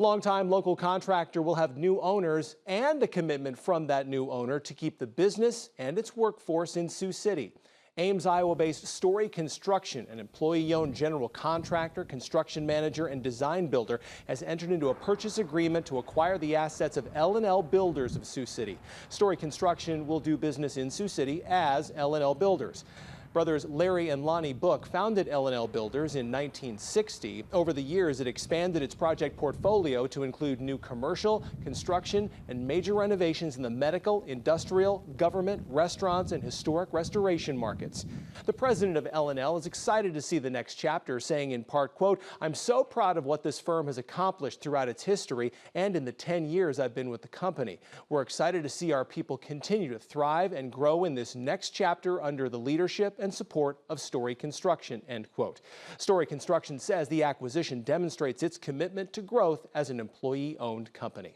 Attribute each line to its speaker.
Speaker 1: Longtime local contractor will have new owners and a commitment from that new owner to keep the business and its workforce in Sioux City. Ames, Iowa-based Story Construction, an employee-owned general contractor, construction manager, and design builder, has entered into a purchase agreement to acquire the assets of L&L Builders of Sioux City. Story Construction will do business in Sioux City as L&L Builders. Brothers Larry and Lonnie Book founded L&L Builders in 1960. Over the years, it expanded its project portfolio to include new commercial, construction, and major renovations in the medical, industrial, government, restaurants, and historic restoration markets. The president of L&L is excited to see the next chapter, saying in part, quote, "I'm so proud of what this firm has accomplished throughout its history and in the 10 years I've been with the company. We're excited to see our people continue to thrive and grow in this next chapter under the leadership and support of Story Construction," end quote. Story Construction says the acquisition demonstrates its commitment to growth as an employee-owned company.